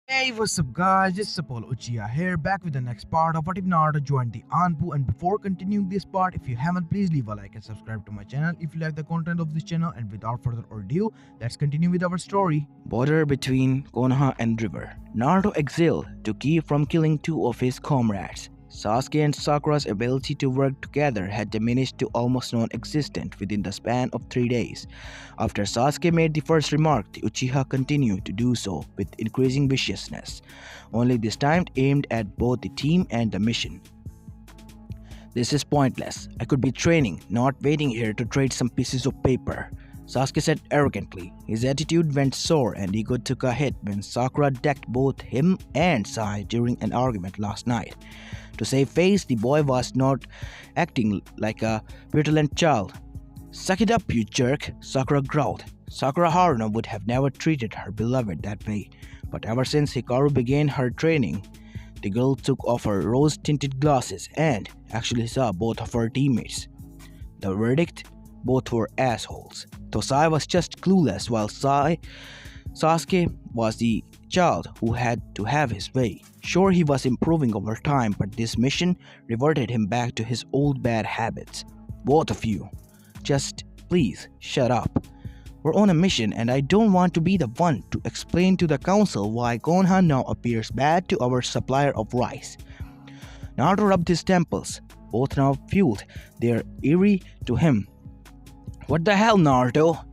Hey, what's up, guys? It's Apollo Uchiha here, back with the next part of What If Naruto joined the Anbu. And before continuing this part, if you haven't, please leave a like and subscribe to my channel if you like the content of this channel. And without further ado, let's continue with our story. Border between Konoha and river. Naruto exiled to keep from killing two of his comrades. Sasuke and Sakura's ability to work together had diminished to almost non-existent within the span of 3 days. After Sasuke made the first remark, the Uchiha continued to do so with increasing viciousness, only this time aimed at both the team and the mission. This is pointless. I could be training, not waiting here to trade some pieces of paper. Sasuke said arrogantly. His attitude went sour and ego took a hit when Sakura decked both him and Sai during an argument last night. To save face, the boy was not acting like a petulant child. Suck it up, you jerk, Sakura growled. Sakura Haruna would have never treated her beloved that way, but ever since Hikaru began her training, the girl took off her rose-tinted glasses and actually saw both of her teammates. The verdict? Both were assholes. Tosai was just clueless while Sasuke was the child who had to have his way. Sure, he was improving over time, but this mission reverted him back to his old bad habits. Both of you, just please shut up. We're on a mission and I don't want to be the one to explain to the council why Konoha now appears bad to our supplier of rice. Naruto rubbed his temples. Both now fueled their eerie to him. What the hell, Naruto?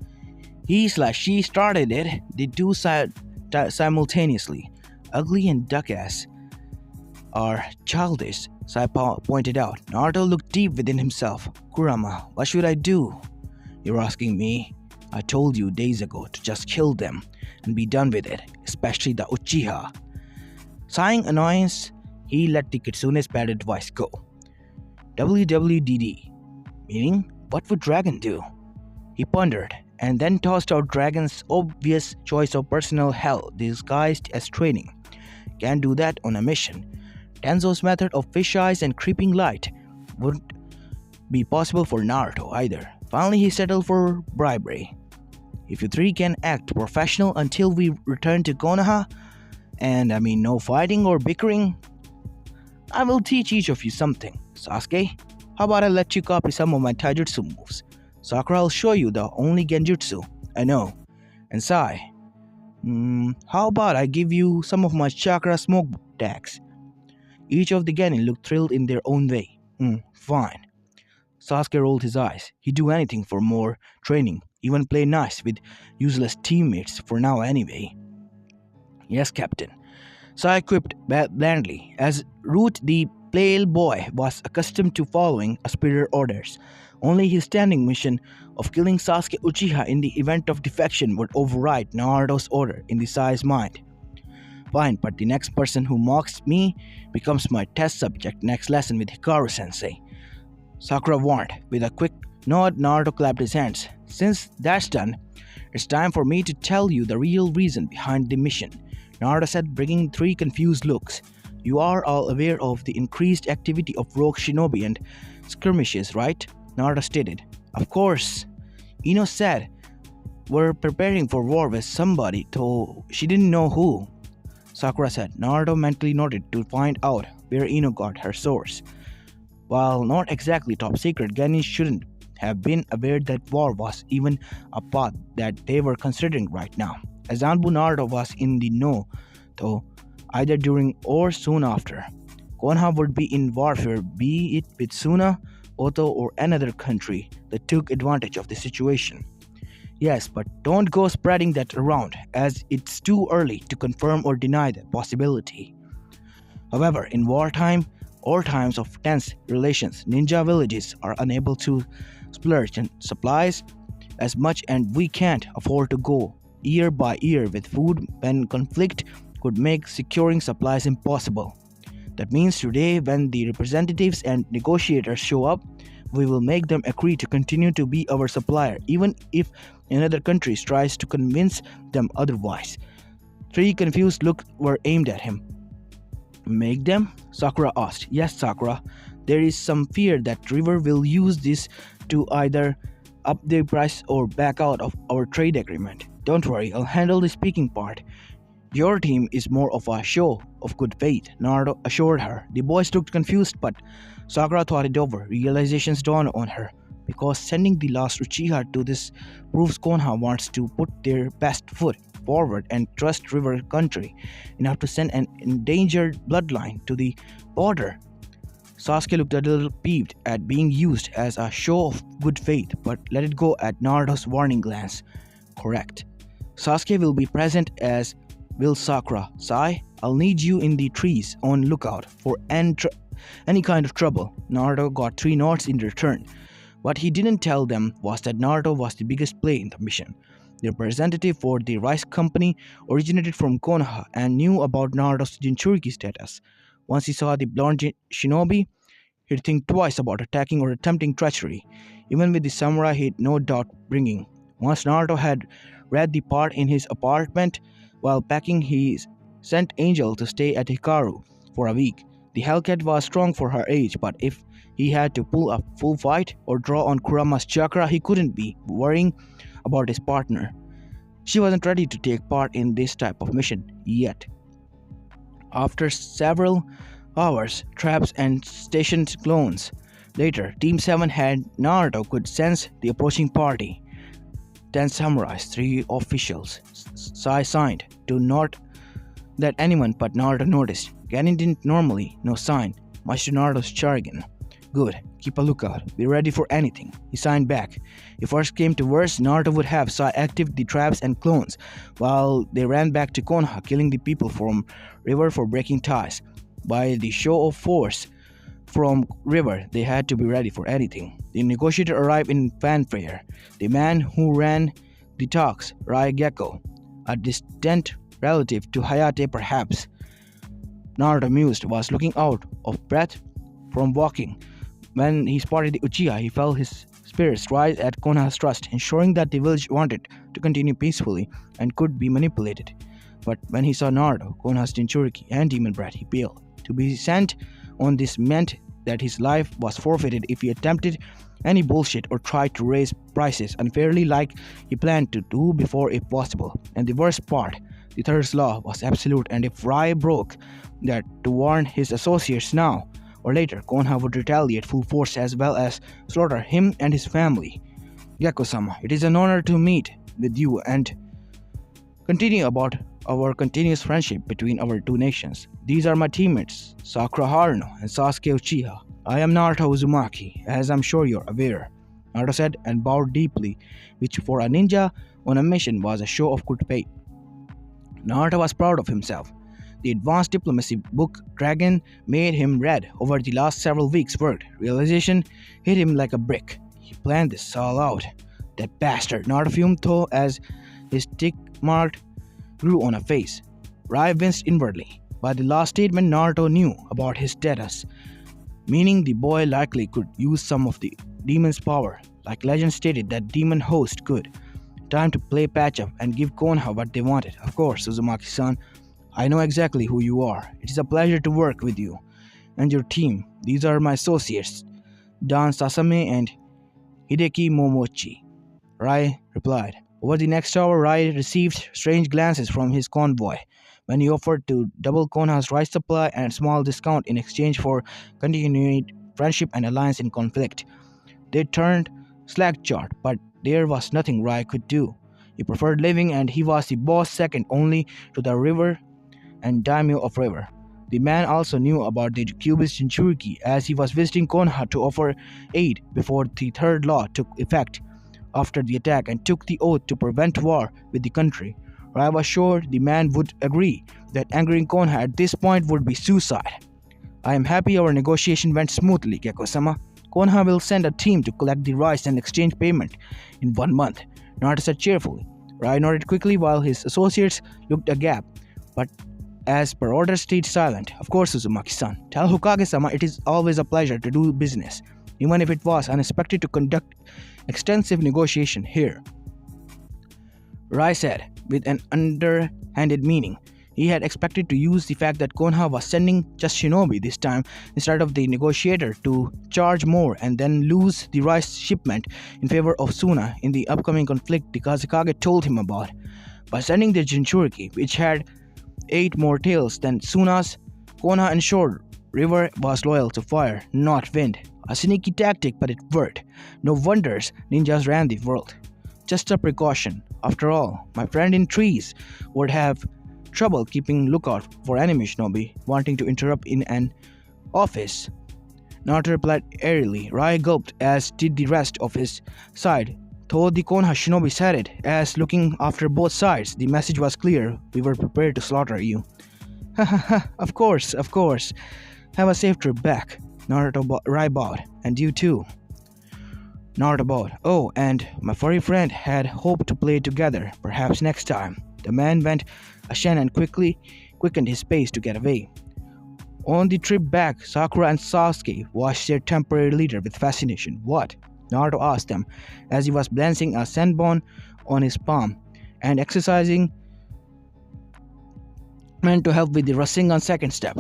He/she started it, the two simultaneously. Ugly and duck-ass are childish, Saipa pointed out. Naruto looked deep within himself. Kurama, what should I do? You're asking me? I told you days ago to just kill them and be done with it, especially the Uchiha. Sighing annoyance, he let the Kitsune's padded voice go. WWDD, meaning what would Dragon do? He pondered, and then tossed out Dragon's obvious choice of personal hell disguised as training. Can't do that on a mission. Tenzo's method of fish eyes and creeping light wouldn't be possible for Naruto either. Finally, he settled for bribery. If you three can act professional until we return to Konoha, and no fighting or bickering, I will teach each of you something. Sasuke, how about I let you copy some of my taijutsu moves? Sakura will show you the only genjutsu I know. And Sai, how about I give you some of my chakra smoke attacks? Each of the genin looked thrilled in their own way. Fine. Sasuke rolled his eyes. He'd do anything for more training, even play nice with useless teammates for now anyway. Yes, Captain. Sai quipped blandly, as Root the pale boy was accustomed to following superior orders. Only his standing mission of killing Sasuke Uchiha in the event of defection would override Naruto's order in the Sai's mind. Fine, but the next person who mocks me becomes my test subject next lesson with Hikaru-sensei. Sakura warned. With a quick nod, Naruto clapped his hands. Since that's done, it's time for me to tell you the real reason behind the mission, Naruto said, bringing three confused looks. You are all aware of the increased activity of rogue shinobi and skirmishes, right? Naruto stated. Of course. Ino said, we're preparing for war with somebody, though she didn't know who. Sakura said. Naruto mentally noted to find out where Ino got her source. While not exactly top secret, Genin shouldn't have been aware that war was even a path that they were considering right now. As Anbu, Naruto was in the know, though, either during or soon after. Konoha would be in warfare, be it with Suna, Oto, or another country that took advantage of the situation. Yes, but don't go spreading that around, as it's too early to confirm or deny that possibility. However, in wartime or times of tense relations, ninja villages are unable to splurge on supplies as much, and we can't afford to go year by year with food when conflict could make securing supplies impossible. That means today, when the representatives and negotiators show up, we will make them agree to continue to be our supplier, even if another country tries to convince them otherwise. Three confused looks were aimed at him. Make them? Sakura asked. Yes, Sakura. There is some fear that River will use this to either up the price or back out of our trade agreement. Don't worry, I'll handle the speaking part. Your team is more of a show of good faith, Naruto assured her. The boys looked confused, but Sakura thought it over. Realizations dawned on her. Because sending the last Uchiha to this proves Konoha wants to put their best foot forward and trust River Country enough to send an endangered bloodline to the border. Sasuke looked a little peeved at being used as a show of good faith, but let it go at Naruto's warning glance. Correct. Sasuke will be present, as will Sakura. Sai, I'll need you in the trees on lookout for any kind of trouble. Naruto got 3 nods in return. What he didn't tell them was that Naruto was the biggest play in the mission. The representative for the rice company originated from Konoha and knew about Naruto's Jinchuriki status. Once he saw the blonde shinobi, he'd think twice about attacking or attempting treachery, even with the samurai he'd no doubt bringing. Once Naruto had read the part in his apartment while packing, he sent Angel to stay at Hikaru for a week. The Hellcat was strong for her age, but if he had to pull a full fight or draw on Kurama's chakra, he couldn't be worrying about his partner. She wasn't ready to take part in this type of mission yet. After several hours, traps and stationed clones later, Team 7 had Naruto could sense the approaching party. 10 samurais, 3 officials. Sai signed to not let anyone but Naruto notice. Ganin didn't normally no sign, much to Naruto's jargon. Good, keep a lookout, be ready for anything. He signed back. If worst came to worst, Naruto would have Sai active the traps and clones while they ran back to Konoha, killing the people from River for breaking ties. By the show of force from River, they had to be ready for anything. The negotiator arrived in fanfare. The man who ran the talks, Rai Gecko, a distant relative to Hayate perhaps, Naruto mused, was looking out of breath from walking. When he spotted the Uchiha, he felt his spirits rise at Konoha's trust, ensuring that the village wanted to continue peacefully and could be manipulated. But when he saw Naruto, Konoha's Jinchuriki, and Demon Brat, he paled. To be sent on this meant that his life was forfeited if he attempted any bullshit or tried to raise prices unfairly like he planned to do before if possible. And the worst part, the third law was absolute, and if Rai broke that to warn his associates now or later, Konoha would retaliate full force as well as slaughter him and his family. Gecko-sama, it is an honor to meet with you and continue about our continuous friendship between our two nations. These are my teammates, Sakura Haruno and Sasuke Uchiha. I am Naruto Uzumaki, as I'm sure you're aware, Naruto said and bowed deeply, which for a ninja on a mission was a show of good faith. Naruto was proud of himself. The advanced diplomacy book Dragon made him read over the last several weeks worked. Realization hit him like a brick. He planned this all out. That bastard, Naruto fumed though as his tick mark grew on a face. Rai winced inwardly. By the last statement, Naruto knew about his status, meaning the boy likely could use some of the demon's power, like legend stated that demon host could. Time to play patch up and give Konoha what they wanted. Of course, Uzumaki-san, I know exactly who you are. It is a pleasure to work with you and your team. These are my associates, Dan Sasame and Hideki Momochi, Rai replied. Over the next hour, Rai received strange glances from his convoy when he offered to double Konoha's rice supply and a small discount in exchange for continued friendship and alliance in conflict. They turned slack-jawed, but there was nothing Rai could do. He preferred living, and he was the boss second only to the river and daimyo of River. The man also knew about the Cubist Jinchuriki, as he was visiting Konoha to offer aid before the third law took effect after the attack and took the oath to prevent war with the country. Rai was sure the man would agree that angering Konoha at this point would be suicide. I am happy our negotiation went smoothly, Gecko-sama. Konoha will send a team to collect the rice and exchange payment in 1 month, Naruto said cheerfully. Rai nodded quickly while his associates looked agap, but as per order stayed silent. Of course, Uzumaki-san. Tell Hokage-sama it is always a pleasure to do business, even if it was unexpected to conduct extensive negotiation here, Rai said, with an underhanded meaning. He had expected to use the fact that Konoha was sending just shinobi this time instead of the negotiator to charge more and then lose the rice shipment in favor of Suna in the upcoming conflict the Kazekage told him about. By sending the Jinchuriki, which had 8 more tails than Suna's, Konoha ensured River was loyal to fire, not wind. A sneaky tactic, but it worked. No wonders ninjas ran the world. Just a precaution. After all, my friend in trees would have trouble keeping lookout for enemy shinobi wanting to interrupt in an office. Naruto replied airily. Rai gulped, as did the rest of his side. Though the Konoha shinobi said it, as looking after both sides, the message was clear. We were prepared to slaughter you. Ha ha ha, of course. Have a safe trip back. Rai bowed. And you too. Naruto bowed. Oh, and my furry friend had hoped to play together, perhaps next time. The man went ashen and quickly quickened his pace to get away. On the trip back, Sakura and Sasuke watched their temporary leader with fascination. What? Naruto asked them, as he was balancing a senbon on his palm and exercising meant to help with the Rasengan second step.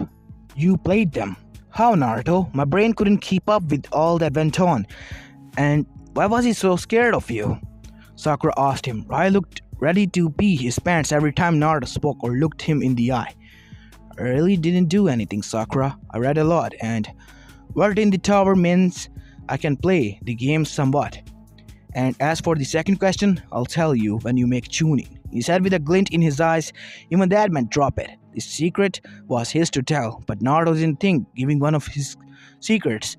You played them. How, Naruto? My brain couldn't keep up with all that went on. And why was he so scared of you? Sakura asked him. Rai looked ready to pee his pants every time Naruto spoke or looked him in the eye. I really didn't do anything, Sakura. I read a lot, and word in the tower means I can play the game somewhat. And as for the second question, I'll tell you when you make Chunin. He said with a glint in his eyes. Even that meant drop it. The secret was his to tell, but Naruto didn't think giving one of his secrets,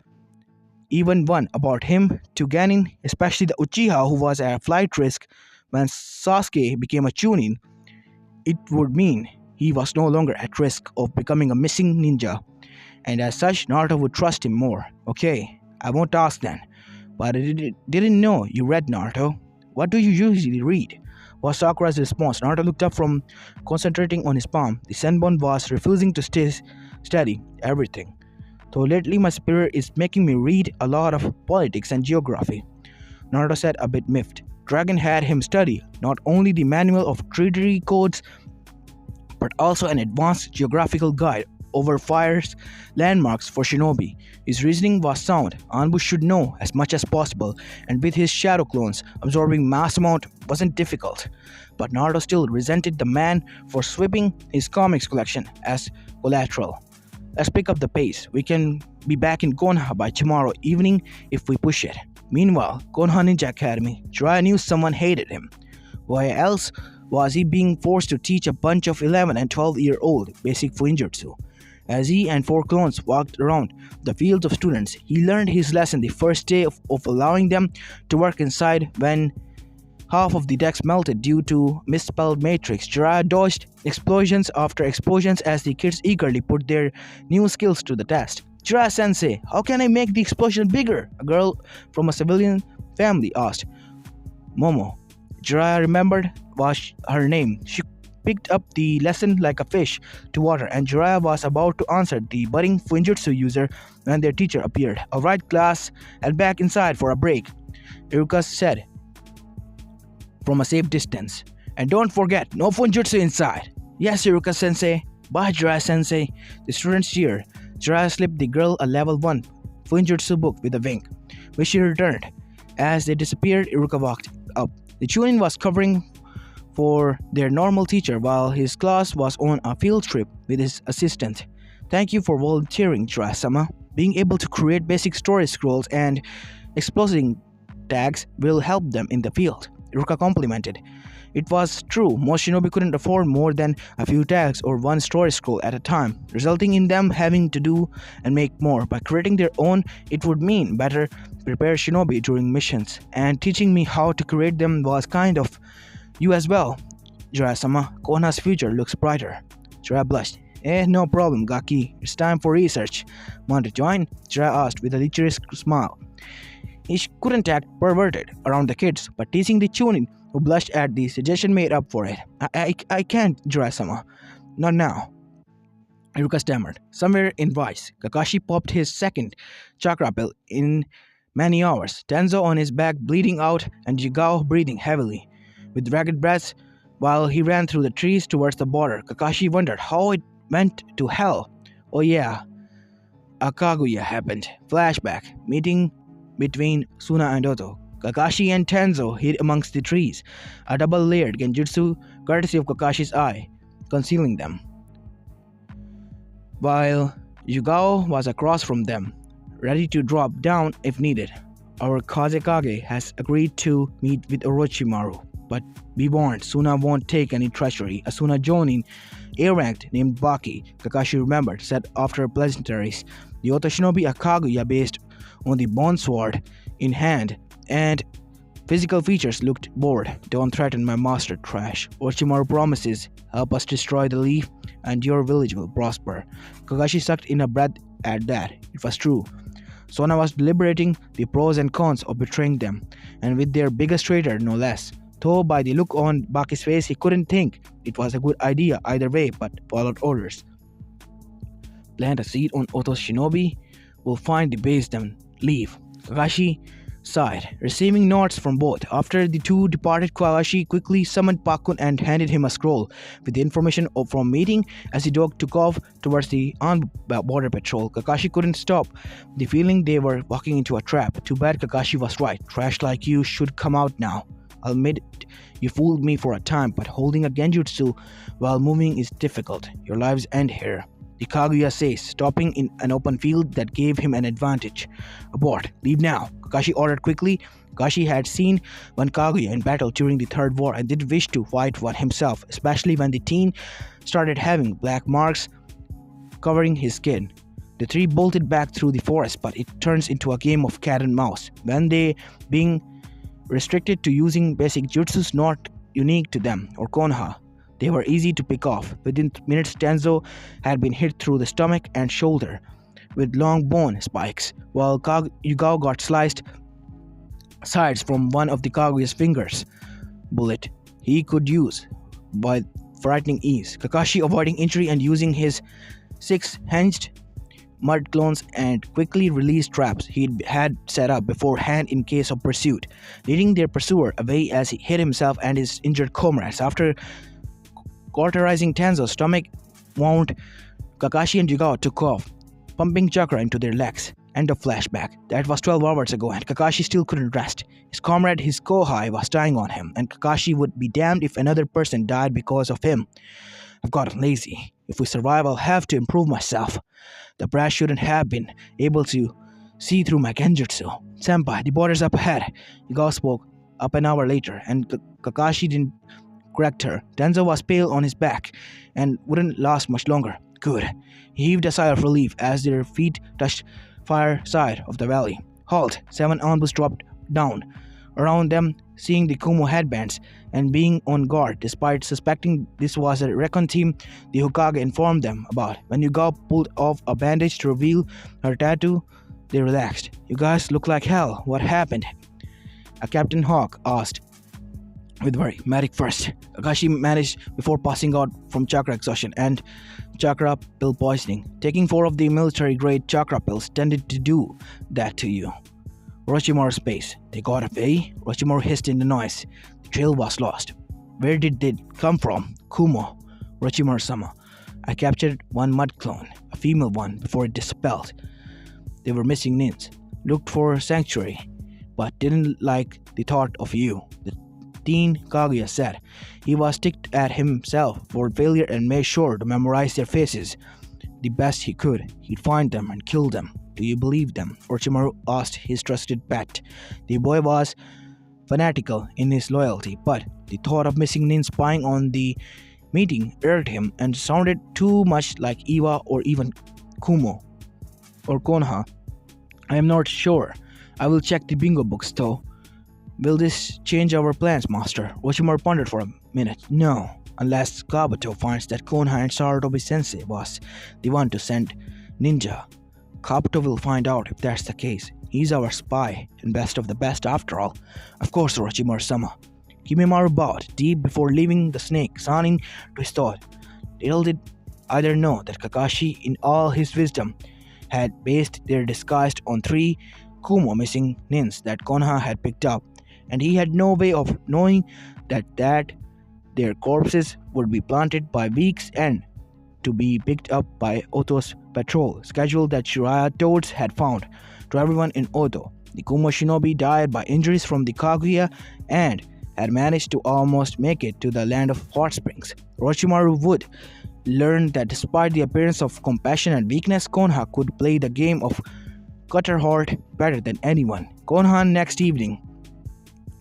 even one about him, to Ganin, especially the Uchiha who was at flight risk when Sasuke became a Chunin, it would mean he was no longer at risk of becoming a missing ninja, and as such, Naruto would trust him more. Okay, I won't ask then, but I didn't know you read, Naruto. What do you usually read? Was Sakura's response. Naruto looked up from concentrating on his palm. The senbon was refusing to stay steady. Everything. Though lately my spirit is making me read a lot of politics and geography, Naruto said, a bit miffed. Dragon had him study not only the manual of treaty codes, but also an advanced geographical guide over fires, landmarks for shinobi. His reasoning was sound. Anbu should know as much as possible, and with his shadow clones, absorbing mass amount wasn't difficult. But Naruto still resented the man for sweeping his comics collection as collateral. Let's pick up the pace. We can be back in Konoha by tomorrow evening if we push it. Meanwhile, Konoha Ninja Academy, Jiraiya knew someone hated him. Why else was he being forced to teach a bunch of 11 and 12-year-old basic Fuinjutsu? As he and 4 clones walked around the fields of students, he learned his lesson the first day of allowing them to work inside when half of the decks melted due to misspelled matrix. Jiraiya dodged explosions after explosions as the kids eagerly put their new skills to the test. Jiraiya-sensei, how can I make the explosion bigger? A girl from a civilian family asked. Momo. Jiraiya remembered was her name. She picked up the lesson like a fish to water, and Jiraiya was about to answer the budding Fuinjutsu user when their teacher appeared. Alright class, head back inside for a break, Iruka said from a safe distance. And don't forget, no Fuinjutsu inside. Yes, Iruka-sensei. Bye, Jiraiya-sensei. The students cheered. Jiraiya slipped the girl a level 1 Fuinjutsu book with a wink, which she returned. As they disappeared, Iruka walked up. The Chunin was covering for their normal teacher while his class was on a field trip with his assistant. Thank you for volunteering, Jiraiya-sama. Being able to create basic story scrolls and exploding tags will help them in the field, Iruka complimented. It was true, most shinobi couldn't afford more than a few tags or one story scroll at a time, resulting in them having to do and make more. By creating their own, it would mean better prepare shinobi during missions, and teaching me how to create them was kind of you as well. Jiraiya-sama, Konoha's future looks brighter. Jiraiya blushed. No problem, Gaki. It's time for research. Want to join? Jiraiya asked with a lecherous smile. He couldn't act perverted around the kids, but teasing the Chunin, who blushed at the suggestion, made up for it. I can't, Jiraiya-sama. Not now. Iruka stammered. Somewhere in Vice, Kakashi popped his second chakra pill in many hours. Tenzo on his back bleeding out and Jigao breathing heavily, with ragged breaths while he ran through the trees towards the border. Kakashi wondered how it went to hell. Oh yeah, a Kaguya happened. Flashback. Meeting between Suna and Oto. Kakashi and Tenzo hid amongst the trees, a double-layered genjutsu courtesy of Kakashi's eye, concealing them. while Yugao was across from them, ready to drop down if needed. Our Kazekage has agreed to meet with Orochimaru, but be warned, Suna won't take any treachery. Asuna joining A-ranked named Baki, Kakashi remembered, said after pleasantries. The Otoshinobi are Kaguya based on the bone sword in hand, and physical features looked bored. Don't threaten my master, trash. Orochimaru promises, help us destroy the leaf, and your village will prosper. Kakashi sucked in a breath at that. It was true. Sona was deliberating the pros and cons of betraying them, and with their biggest traitor no less. Though by the look on Baki's face he couldn't think it was a good idea either way, but followed orders. Plant a seed on Oto's shinobi, we'll find the base then leave. Kakashi sighed, receiving nods from both. After the two departed, Kakashi quickly summoned Pakun and handed him a scroll with the information from meeting. As the dog took off towards the armed border patrol, Kakashi couldn't stop the feeling they were walking into a trap. Too bad Kakashi was right. Trash like you should come out now. I'll admit it, you fooled me for a time, but holding a genjutsu while moving is difficult. Your lives end here. The Kaguya says, stopping in an open field that gave him an advantage. Abort. Leave now. Kakashi ordered quickly. Kakashi had seen one Kaguya in battle during the Third War and did wish to fight one himself, especially when the teen started having black marks covering his skin. The three bolted back through the forest, but it turns into a game of cat and mouse. When they being restricted to using basic jutsus not unique to them or Konoha, they were easy to pick off. Within minutes, Tenzo had been hit through the stomach and shoulder with long bone spikes, while Yugao got sliced sides from one of the Kaguya's fingers. Bullet he could use by frightening ease. Kakashi avoiding injury and using his six-hinged mud clones and quickly released traps he had set up beforehand in case of pursuit, leading their pursuer away as he hit himself and his injured comrades. After cauterizing Tenzo's stomach wound, Kakashi and Yugao took off, pumping chakra into their legs. End of flashback. That was 12 hours ago and Kakashi still couldn't rest. His comrade, his Kohai, was dying on him, and Kakashi would be damned if another person died because of him. I've gotten lazy. If we survive, I'll have to improve myself. The brat shouldn't have been able to see through my genjutsu. Senpai, the border's up ahead. Yugao spoke up an hour later, and Kakashi didn't correct her. Tenzo was pale on his back and wouldn't last much longer. Good. He heaved a sigh of relief as their feet touched far side of the valley. Halt! 7 anbus dropped down around them, seeing the Kumo headbands and being on guard. Despite suspecting this was a recon team the Hokage informed them about. When Yugao pulled off a bandage to reveal her tattoo, they relaxed. You guys look like hell. What happened? A Captain Hawk asked with worry. Medic first. Kakashi managed before passing out from chakra exhaustion and chakra pill poisoning. Taking 4 of the military-grade chakra pills tended to do that to you. Orochimaru's base. They got away? Orochimaru hissed in the noise. The trail was lost. Where did they come from? Kumo. Orochimaru-sama. I captured one mud clone, a female one, before it dispelled. They were missing nins. Looked for sanctuary, but didn't like the thought of you. The teen Kaguya said. He was ticked at himself for failure and made sure to memorize their faces the best he could. He'd find them and kill them. Do you believe them? Orochimaru asked his trusted pet. The boy was fanatical in his loyalty, but the thought of missing nin spying on the meeting irked him and sounded too much like Iwa or even Kumo or Konoha. I am not sure. I will check the bingo books though. Will this change our plans, master? Orochimaru pondered for a minute. No, unless Kabuto finds that Konoha and Sarutobi-sensei was the one to send ninja. Kabuto will find out if that's the case. He's our spy, and best of the best after all. Of course, Orochimaru-sama. Kimemaru bowed deep before leaving the snake, sounding to his thought. Little did either know that Kakashi, in all his wisdom, had based their disguise on 3 Kumo missing nins that Konoha had picked up, and he had no way of knowing that their corpses would be planted by week's end to be picked up by Oto's patrol schedule that Shiraya Toads had found. To everyone in Oto, the Kumo shinobi died by injuries from the Kaguya and had managed to almost make it to the land of hot springs. Orochimaru would learn that despite the appearance of compassion and weakness, Konoha could play the game of Cutterheart better than anyone. Konoha next evening,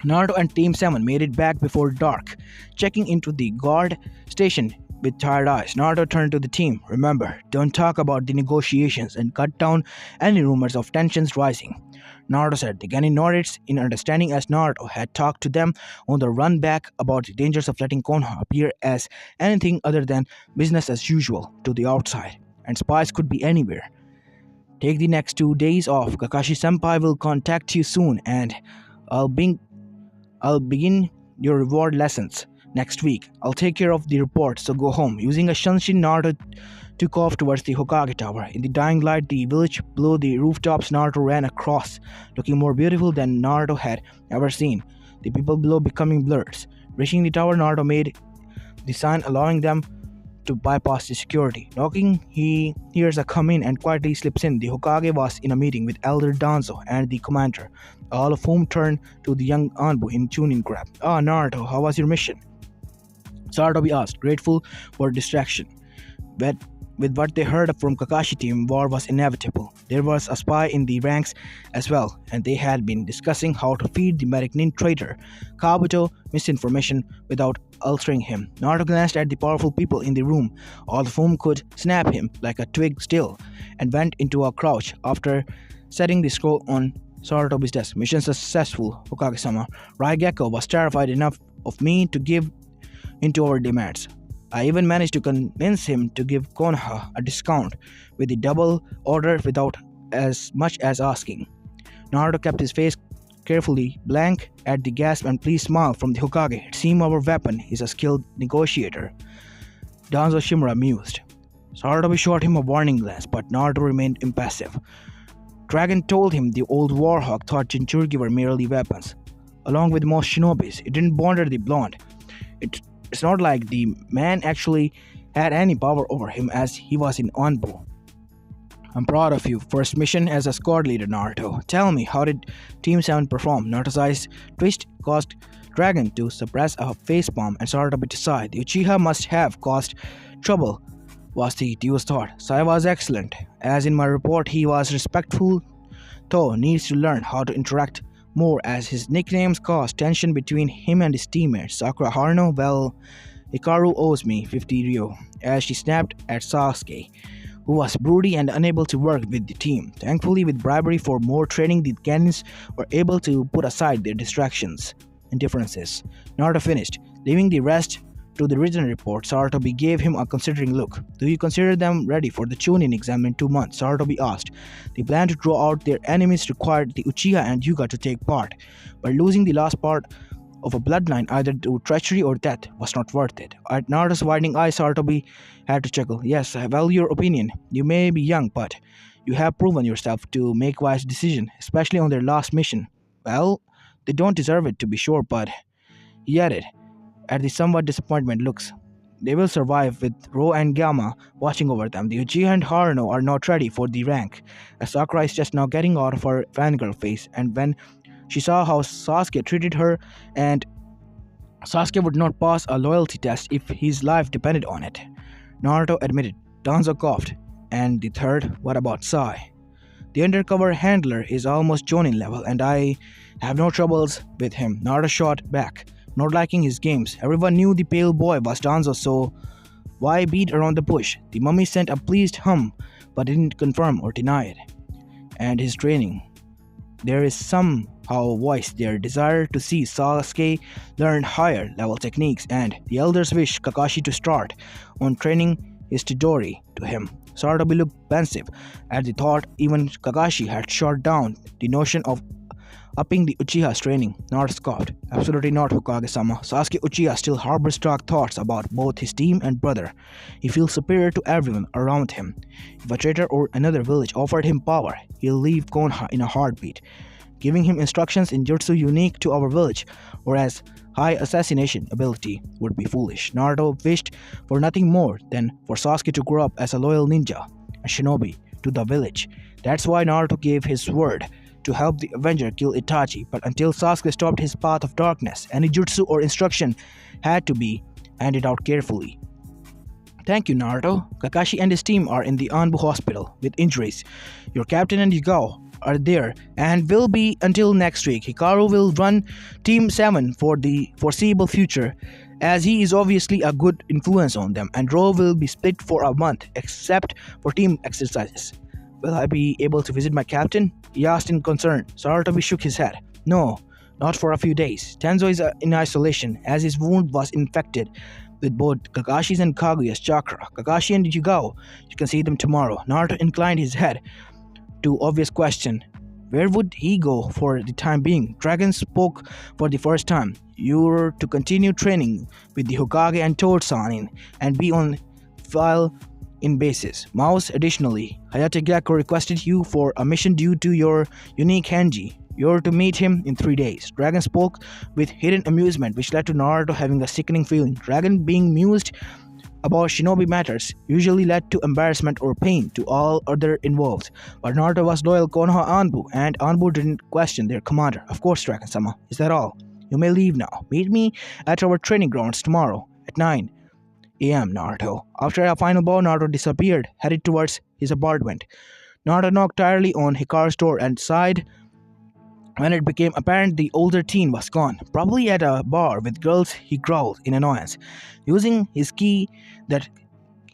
Naruto and Team 7 made it back before dark. Checking into the guard station with tired eyes, Naruto turned to the team. Remember, don't talk about the negotiations and cut down any rumors of tensions rising. Naruto said. The Genin nodded in understanding as Naruto had talked to them on the run back about the dangers of letting Konoha appear as anything other than business as usual to the outside, and spies could be anywhere. Take the next 2 days off. Kakashi Senpai will contact you soon, and I'll bring I'll begin your reward lessons next week. I'll take care of the report, so go home. Using a Shanshin, Naruto took off towards the Hokage Tower. In the dying light, the village below the rooftops, Naruto ran across, looking more beautiful than Naruto had ever seen. The people below becoming blurs. Reaching the tower, Naruto made the sign allowing them to bypass the security. Knocking, he hears a come in and quietly slips in. The Hokage was in a meeting with Elder Danzo and the commander, all of whom turned to the young Anbu in tuning grab. Ah, Naruto, how was your mission? Sarutobi asked, grateful for distraction. But with what they heard from Kakashi team, war was inevitable. There was a spy in the ranks as well, and they had been discussing how to feed the Nin traitor Kabuto misinformation without altering him. Naruto glanced at the powerful people in the room, all of whom could snap him like a twig still, and went into a crouch after setting the scroll on Sarutobi's desk. Mission successful, Hokage-sama. Raigeko was terrified enough of me to give into our demands. I even managed to convince him to give Konoha a discount with the double order without as much as asking. Naruto kept his face carefully blank at the gasp and pleased smile from the Hokage. It seemed our weapon is a skilled negotiator. Danzo Shimura mused. Sarutobi shot him a warning glance, but Naruto remained impassive. Dragon told him the old Warhawk thought Jinchuriki were merely weapons. Along with most shinobis, it didn't bother the blonde. It's not like the man actually had any power over him as he was in Anbu. I'm proud of you. First mission as a squad leader, Naruto. Tell me, how did Team 7 perform? Naruto's eyes twitched, caused Dragon to suppress a facepalm and Sarutobi to sigh. The Uchiha must have caused trouble, was the duo's thought. Sai was excellent. As in my report, he was respectful, though needs to learn how to interact more as his nicknames caused tension between him and his teammates. Sakura Haruno, well, Hikaru owes me 50 ryo, as she snapped at Sasuke, who was broody and unable to work with the team. Thankfully, with bribery for more training, the Genins were able to put aside their distractions and differences. Naruto finished, leaving the rest to the written report. Sarutobi gave him a considering look. Do you consider them ready for the Chunin exam in 2 months? Sarutobi asked. The plan to draw out their enemies required the Uchiha and Hyuga to take part, but losing the last part of a bloodline either to treachery or death was not worth it. At Naruto's widening eyes, Sarutobi had to chuckle. Yes, I value your opinion. You may be young, but you have proven yourself to make wise decisions, especially on their last mission. Well, they don't deserve it to be sure, but he added, at the somewhat disappointment looks. They will survive with Ro and Gamma watching over them. The Uchiha and Haruno are not ready for the rank, as Sakura is just now getting out of her fangirl phase, and when she saw how Sasuke treated her, and Sasuke would not pass a loyalty test if his life depended on it. Naruto admitted. Danzo coughed. And the third, what about Sai? The undercover handler is almost Jonin level, and I have no troubles with him. Naruto shot back, not liking his games. Everyone knew the pale boy was Danzo, so why beat around the bush? The mummy sent a pleased hum, but didn't confirm or deny it. And his training. There is somehow voiced their desire to see Sasuke learn higher level techniques, and the elders wish Kakashi to start on training his Chidori to him. Sarutobi looked pensive at the thought even Kakashi had shot down the notion of upping the Uchiha's training. Naruto scoffed. Absolutely not, Hokage-sama. Sasuke Uchiha still harbors dark thoughts about both his team and brother. He feels superior to everyone around him. If a traitor or another village offered him power, he'll leave Konoha in a heartbeat. Giving him instructions in jutsu unique to our village, or as high assassination ability, would be foolish. Naruto wished for nothing more than for Sasuke to grow up as a loyal ninja, a shinobi, to the village. That's why Naruto gave his word to help the Avenger kill Itachi, but until Sasuke stopped his path of darkness, any jutsu or instruction had to be handed out carefully. Thank you, Naruto. Kakashi and his team are in the Anbu hospital with injuries. Your captain and Yugao are there and will be until next week. Hikaru will run Team 7 for the foreseeable future, as he is obviously a good influence on them, and Ro will be split for a month except for team exercises. Will I be able to visit my captain? He asked in concern. Sarutobi shook his head. No, not for a few days. Tenzo is in isolation as his wound was infected with both Kakashi's and Kaguya's chakra. Kakashi and Yugao, you can see them tomorrow. Naruto inclined his head to obvious question. Where would he go for the time being? Dragon spoke for the first time. You're to continue training with the Hokage and Toad-san and be on file in bases. Mouse, additionally, Hayate Gakko requested you for a mission due to your unique Henji. You're to meet him in 3 days. Dragon spoke with hidden amusement, which led to Naruto having a sickening feeling. Dragon being mused about shinobi matters usually led to embarrassment or pain to all other involved. But Naruto was loyal Konoha Anbu, and Anbu didn't question their commander. Of course, Dragon-sama. Is that all? You may leave now. Meet me at our training grounds tomorrow at 9 a.m., Naruto. After a final bow, Naruto disappeared, headed towards his apartment. Naruto knocked tiredly on Hikaru's door and sighed when it became apparent the older teen was gone. Probably at a bar with girls, he growled in annoyance. Using his key that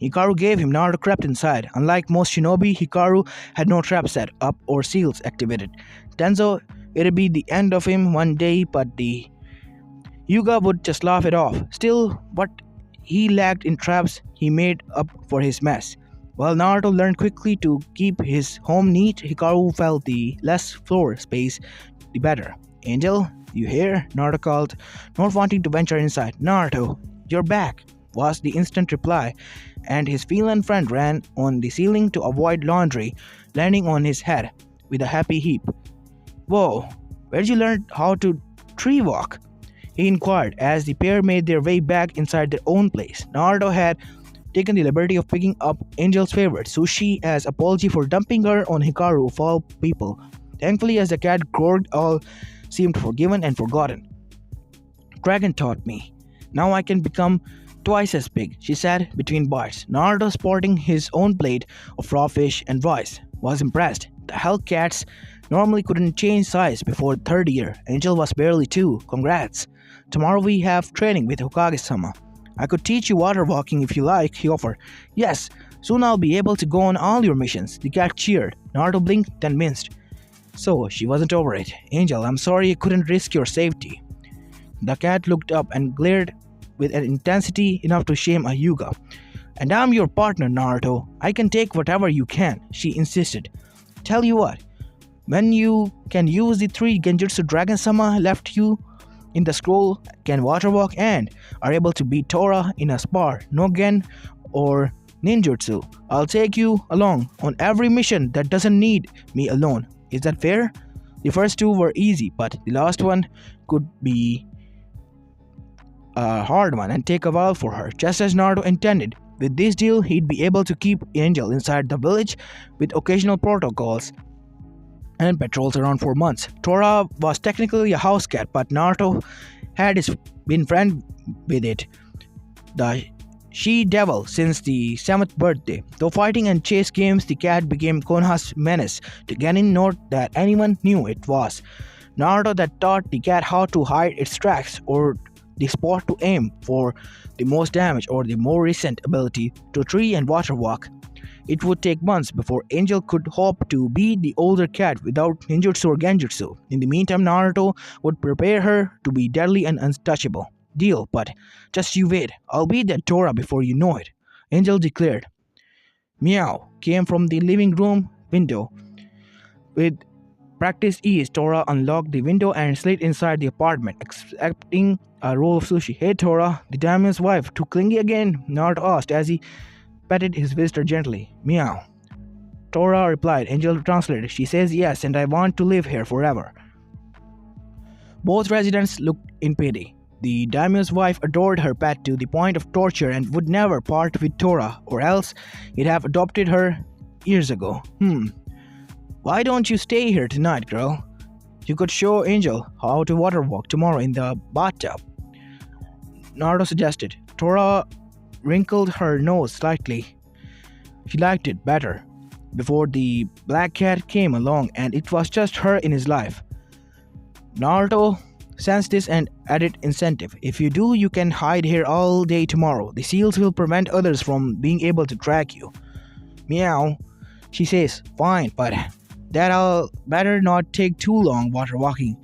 Hikaru gave him, Naruto crept inside. Unlike most shinobi, Hikaru had no trap set up or seals activated. Tenzo, it'd be the end of him one day, but the Yuga would just laugh it off. Still, what he lacked in traps, he made up for his mess. While Naruto learned quickly to keep his home neat, Hikaru felt the less floor space, the better. Angel, you here? Naruto called, not wanting to venture inside. Naruto, you're back, was the instant reply, and his feline friend ran on the ceiling to avoid laundry, landing on his head with a happy heap. Whoa, where'd you learn how to tree walk? He inquired as the pair made their way back inside their own place. Naruto had taken the liberty of picking up Angel's favorite, sushi, as apology for dumping her on Hikaru of all people. Thankfully, as the cat growled, all seemed forgiven and forgotten. Dragon taught me. Now I can become twice as big, she said between bites. Naruto, sporting his own plate of raw fish and rice, was impressed. The hell cats normally couldn't change size before the third year. Angel was barely 2. Congrats. Tomorrow we have training with Hokage-sama. I could teach you water walking if you like, he offered. Yes, soon I'll be able to go on all your missions. The cat cheered. Naruto blinked, then winced. So, she wasn't over it. Angel, I'm sorry I couldn't risk your safety. The cat looked up and glared with an intensity enough to shame a Hyuga. And I'm your partner, Naruto. I can take whatever you can, she insisted. Tell you what, when you can use the 3 genjutsu Dragon-sama left you in the scroll, can water walk, and are able to beat Tora in a spar, no gen or ninjutsu, I'll take you along on every mission that doesn't need me alone. Is that fair? The first 2 were easy, but the last one could be a hard one and take a while for her, just as Naruto intended. With this deal, he'd be able to keep Angel inside the village with occasional protocols and patrols around for months. Tora was technically a house cat, but Naruto had been friend with it, the she-devil, since the 7th birthday. Though fighting and chase games, the cat became Konoha's menace to Genin, not that anyone knew it was Naruto that taught the cat how to hide its tracks, or the spot to aim for the most damage, or the more recent ability to tree and water walk. It would take months before Angel could hope to beat the older cat without ninjutsu or genjutsu. In the meantime, Naruto would prepare her to be deadly and untouchable. Deal, but just you wait. I'll beat that Tora before you know it, Angel declared. Meow came from the living room window. With practiced ease, Tora unlocked the window and slid inside the apartment, accepting a roll of sushi. Hey Tora, the daimyo's wife, too clingy again? Naruto asked as he petted his visitor gently. Meow. Tora replied. Angel translated. She says yes, and I want to live here forever. Both residents looked in pity. The daimyo's wife adored her pet to the point of torture and would never part with Tora, or else he'd have adopted her years ago. Why don't you stay here tonight, girl? You could show Angel how to water walk tomorrow in the bathtub, Naruto suggested. Tora wrinkled her nose slightly. She liked it better before the black cat came along and it was just her in his life. Naruto sensed this and added incentive. If you do, you can hide here all day tomorrow. The seals will prevent others from being able to track you. Meow. She says, fine, but that'll better not take too long water walking.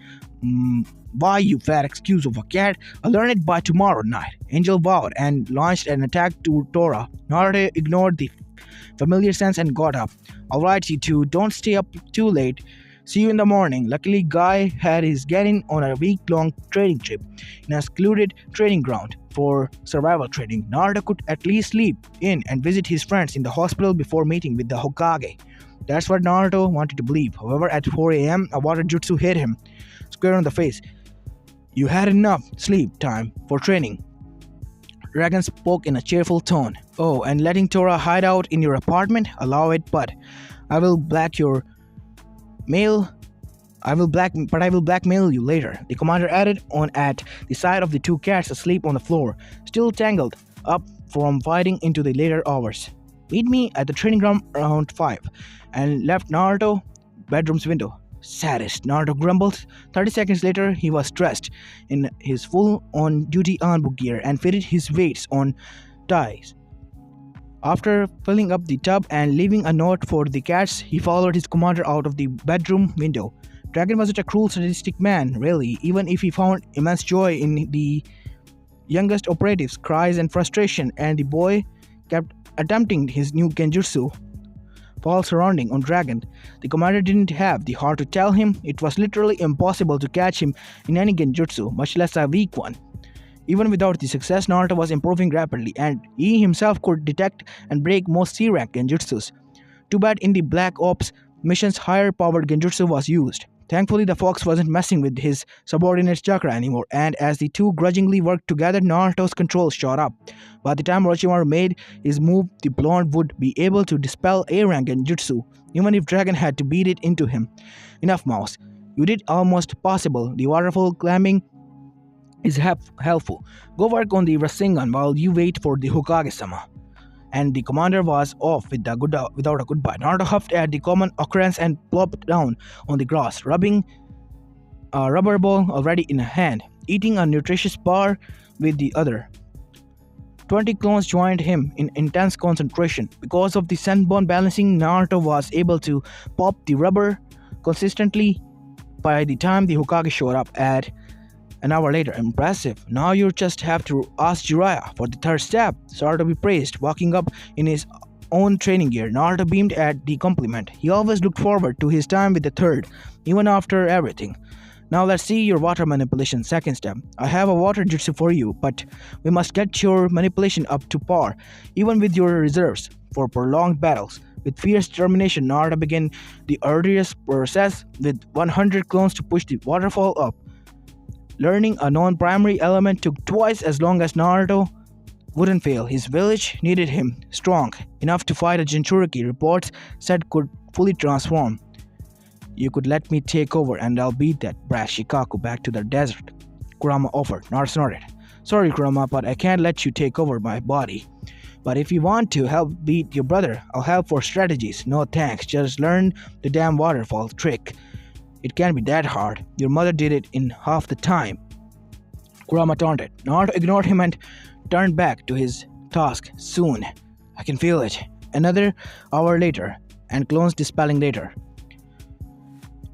Why, you fat excuse of a cat? I'll learn it by tomorrow night. Angel vowed and launched an attack to Tora. Naruto ignored the familiar sense and got up. Alright, you two, don't stay up too late. See you in the morning. Luckily, Guy had his getting on a week-long training trip in a secluded training ground for survival training. Naruto could at least sleep in and visit his friends in the hospital before meeting with the Hokage. That's what Naruto wanted to believe. However, at 4 a.m., a water jutsu hit him square on the face. You had enough sleep time for training. Dragon spoke in a cheerful tone. Oh, and letting Tora hide out in your apartment? Allow it, but I will blackmail you later. The commander added on at the side of the two cats asleep on the floor, still tangled up from fighting into the later hours. Meet me at the training ground around 5 and left Naruto bedroom's window. Saddest, Naruto grumbled. 30 seconds later, he was dressed in his full-on-duty anbu gear and fitted his weights on ties. After filling up the tub and leaving a note for the cats, he followed his commander out of the bedroom window. Dragon wasn't a cruel, sadistic man, really, even if he found immense joy in the youngest operative's cries and frustration, and the boy kept attempting his new genjutsu while surrounding on Dragon. The commander didn't have the heart to tell him it was literally impossible to catch him in any genjutsu, much less a weak one. Even without the success, Naruto was improving rapidly, and he himself could detect and break most C-rank genjutsus. Too bad in the Black Ops mission's higher-powered genjutsu was used. Thankfully, the fox wasn't messing with his subordinate's chakra anymore, and as the two grudgingly worked together, Naruto's control shot up. By the time Orochimaru made his move, the blonde would be able to dispel A-rank genjutsu, even if Dragon had to beat it into him. Enough, Mouse. You did almost possible. The waterfall climbing is helpful. Go work on the Rasengan while you wait for the Hokage-sama. And the commander was off without a goodbye. Naruto huffed at the common occurrence and plopped down on the grass, rubbing a rubber ball already in hand, eating a nutritious bar with the other. 20 clones joined him in intense concentration. Because of the sunburn balancing, Naruto was able to pop the rubber consistently by the time the Hokage showed up at an hour later. Impressive. Now you just have to ask Jiraiya for the third step. Sarutobi praised, walking up in his own training gear. Naruto beamed at the compliment. He always looked forward to his time with the third, even after everything. Now let's see your water manipulation second step. I have a water jutsu for you, but we must get your manipulation up to par, even with your reserves, for prolonged battles. With fierce determination, Naruto began the arduous process with 100 clones to push the waterfall up. Learning a non-primary element took twice as long as Naruto wouldn't fail. His village needed him strong enough to fight a Jinchuriki reports said could fully transform. You could let me take over and I'll beat that brat Shikaku back to the desert, Kurama offered. Naruto snorted. Sorry, Kurama, but I can't let you take over my body. But if you want to help beat your brother, I'll help for strategies. No thanks, just learn the damn waterfall trick. It can't be that hard. Your mother did it in half the time. Kurama taunted. Naruto ignored him and turned back to his task. Soon. I can feel it. Another hour later, and clones dispelling later.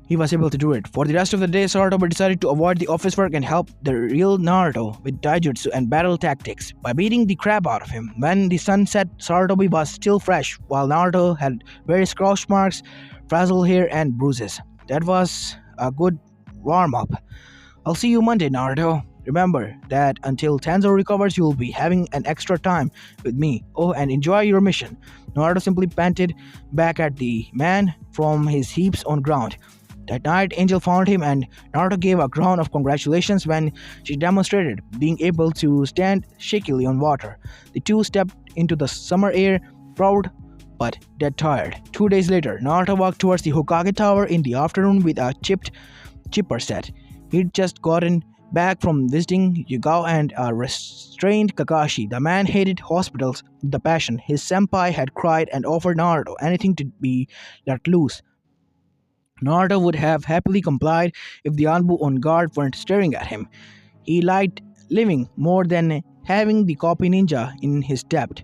He was able to do it. For the rest of the day, Sarutobi decided to avoid the office work and help the real Naruto with taijutsu and battle tactics by beating the crap out of him. When the sun set, Sarutobi was still fresh, while Naruto had various scratch marks, frazzled hair, and bruises. That was a good warm-up. I'll see you Monday, Naruto. Remember that until Tenzo recovers, you'll be having an extra time with me. Oh, and enjoy your mission. Naruto simply panted back at the man from his heaps on ground. That night, Angel found him and Naruto gave a groan of congratulations when she demonstrated being able to stand shakily on water. The two stepped into the summer air, proud but dead tired. 2 days later, Naruto walked towards the Hokage Tower in the afternoon with a chipper set. He'd just gotten back from visiting Yugao and a restrained Kakashi. The man hated hospitals with a passion. His senpai had cried and offered Naruto anything to be let loose. Naruto would have happily complied if the Anbu on guard weren't staring at him. He liked living more than having the copy ninja in his debt.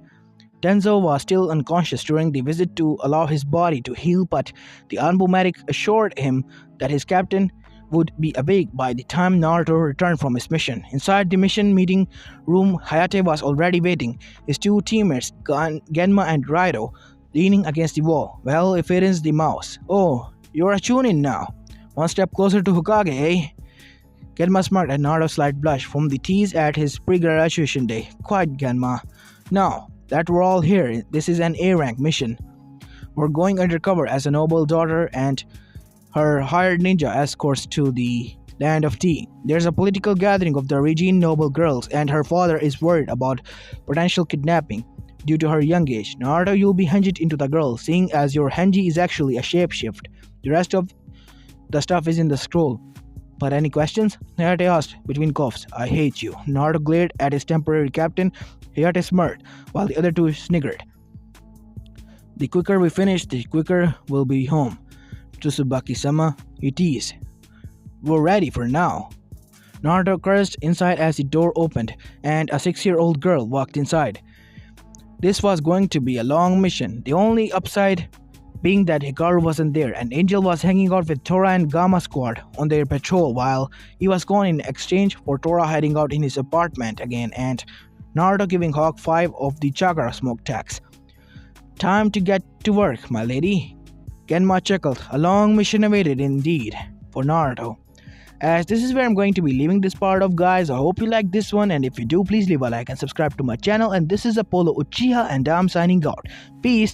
Tenzo was still unconscious during the visit to allow his body to heal, but the Anbu medic assured him that his captain would be awake by the time Naruto returned from his mission. Inside the mission meeting room, Hayate was already waiting, his two teammates, Genma and Raido, leaning against the wall. Well, if it is the mouse. Oh, you're a Chunin now. One step closer to Hokage, eh? Genma smirked at Naruto's slight blush from the tease at his pre-graduation day. Quite, Genma. Now that we're all here, this is an A-rank mission. We're going undercover as a noble daughter and her hired ninja escorts to the land of tea. There's a political gathering of the Regine noble girls, and her father is worried about potential kidnapping due to her young age. Naruto, you'll be hinged into the girl, seeing as your henji is actually a shapeshift. The rest of the stuff is in the scroll. But any questions? Hayate asked between coughs. I hate you. Naruto glared at his temporary captain. Hayate smirked, while the other two sniggered. The quicker we finish, the quicker we'll be home. Tsubaki-sama, he teased. We're ready for now. Naruto cursed inside as the door opened, and a 6-year-old girl walked inside. This was going to be a long mission, the only upside being that Hikaru wasn't there, and Angel was hanging out with Tora and Gamma squad on their patrol while he was gone in exchange for Tora hiding out in his apartment again and Naruto giving Hawk 5 of the chakra smoke tax. Time to get to work, my lady. Genma chuckled. A long mission awaited indeed for Naruto. As this is where I'm going to be leaving this part of, guys. I hope you like this one, and if you do, please leave a like and subscribe to my channel. And this is Apollo Uchiha, and I'm signing out. Peace.